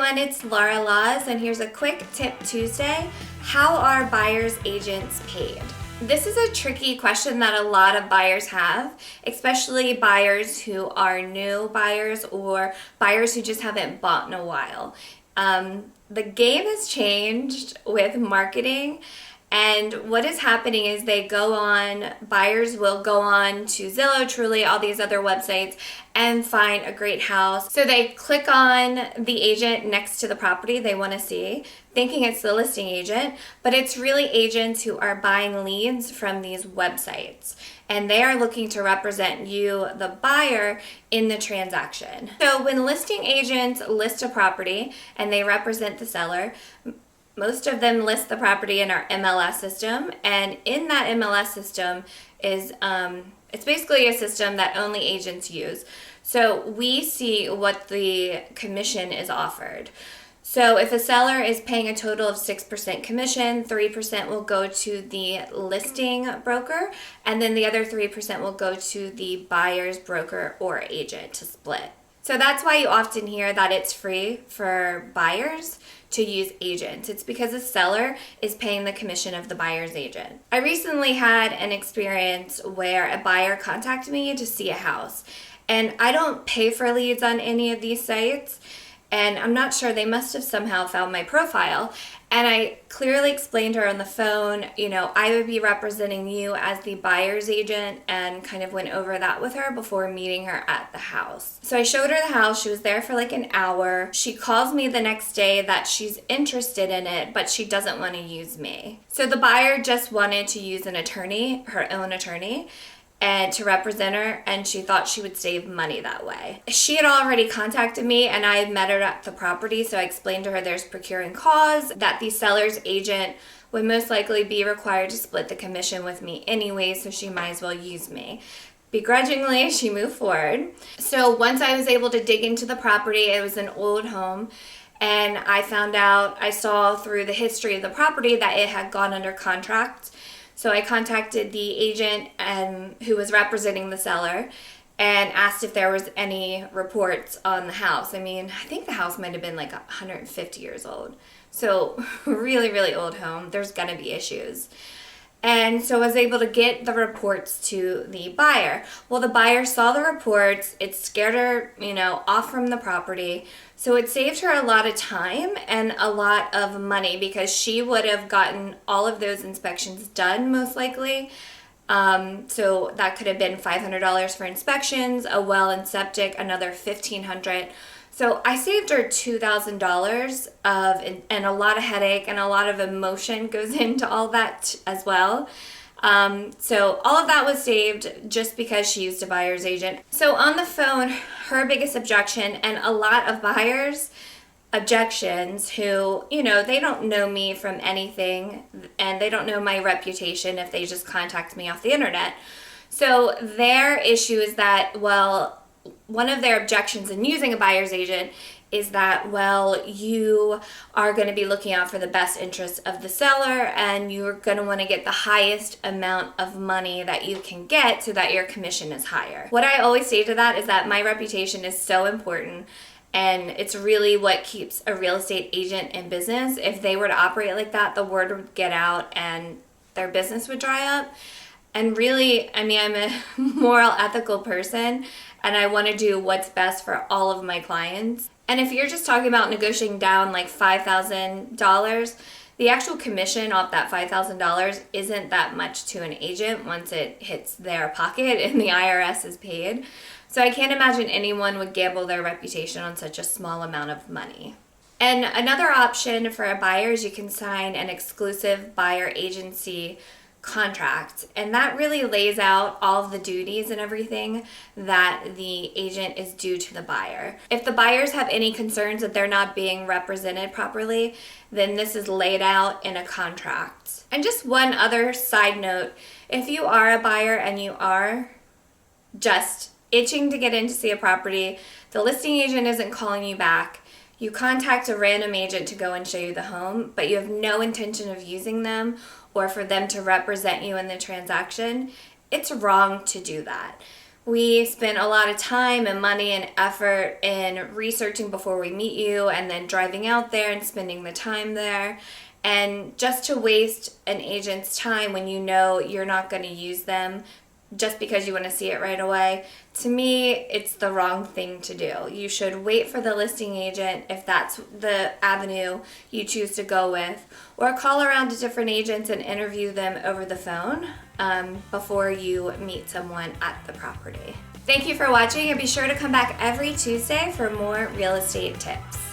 everyone, it's Laura Laws, and here's a quick tip Tuesday. How are buyers agents paid? This is a tricky question that a lot of buyers have, especially buyers who are new buyers or buyers who just haven't bought in a while. The game has changed with marketing. And what is happening is buyers will go on to Zillow, Truly, all these other websites and find a great house. So they click on the agent next to the property they want to see, thinking it's the listing agent, but it's really agents who are buying leads from these websites. And they are looking to represent you, the buyer, in the transaction. So when listing agents list a property and they represent the seller, most of them list the property in our MLS system, and in that MLS system is it's basically a system that only agents use. So we see what the commission is offered. So if a seller is paying a total of 6% commission, 3% will go to the listing broker, and then the other 3% will go to the buyer's broker or agent to split. So that's why you often hear that it's free for buyers to use agents. It's because the seller is paying the commission of the buyer's agent. I recently had an experience where a buyer contacted me to see a house, and I don't pay for leads on any of these sites, and I'm not sure, they must have somehow found my profile. And I clearly explained to her on the phone, I would be representing you as the buyer's agent, and kind of went over that with her before meeting her at the house. So I showed her the house. She was there for like an hour. She calls me the next day that she's interested in it, but she doesn't want to use me. So the buyer just wanted to use an attorney, her own attorney, and to represent her, and she thought she would save money that way. She had already contacted me, and I had met her at the property, so I explained to her there's procuring cause, that the seller's agent would most likely be required to split the commission with me anyway, so she might as well use me. Begrudgingly, she moved forward. So once I was able to dig into the property, it was an old home, and I saw through the history of the property that it had gone under contract. So I contacted the agent who was representing the seller and asked if there was any reports on the house. I think the house might have been like 150 years old. So really, really old home. There's gonna be issues. And so I was able to get the reports to the buyer. Well, the buyer saw the reports. It scared her, off from the property. So it saved her a lot of time and a lot of money, because she would have gotten all of those inspections done most likely. So that could have been $500 for inspections, a well and septic, another $1,500. So I saved her $2,000 and a lot of headache and a lot of emotion goes into all that as well. So all of that was saved just because she used a buyer's agent. So on the phone, her biggest objection, and a lot of buyers' objections who, they don't know me from anything, and they don't know my reputation if they just contact me off the internet. So their issue is that, one of their objections in using a buyer's agent is that, you are going to be looking out for the best interests of the seller, and you're going to want to get the highest amount of money that you can get so that your commission is higher. What I always say to that is that my reputation is so important, and it's really what keeps a real estate agent in business. If they were to operate like that, the word would get out and their business would dry up. And really, I'm a moral, ethical person, and I want to do what's best for all of my clients. And if you're just talking about negotiating down like $5,000, the actual commission off that $5,000 isn't that much to an agent once it hits their pocket and the IRS is paid. So I can't imagine anyone would gamble their reputation on such a small amount of money. And another option for a buyer is you can sign an exclusive buyer agency contract, and that really lays out all of the duties and everything that the agent is due to the buyer. If the buyers have any concerns that they're not being represented properly, then this is laid out in a contract. And just one other side note, if you are a buyer and you are just itching to get in to see a property, the listing agent isn't calling you back, you contact a random agent to go and show you the home, but you have no intention of using them or for them to represent you in the transaction, it's wrong to do that. We spend a lot of time and money and effort in researching before we meet you and then driving out there and spending the time there. And just to waste an agent's time when you know you're not going to use them just because you want to see it right away, to me, it's the wrong thing to do. You should wait for the listing agent if that's the avenue you choose to go with, or call around to different agents and interview them over the phone before you meet someone at the property. Thank you for watching, and be sure to come back every Tuesday for more real estate tips.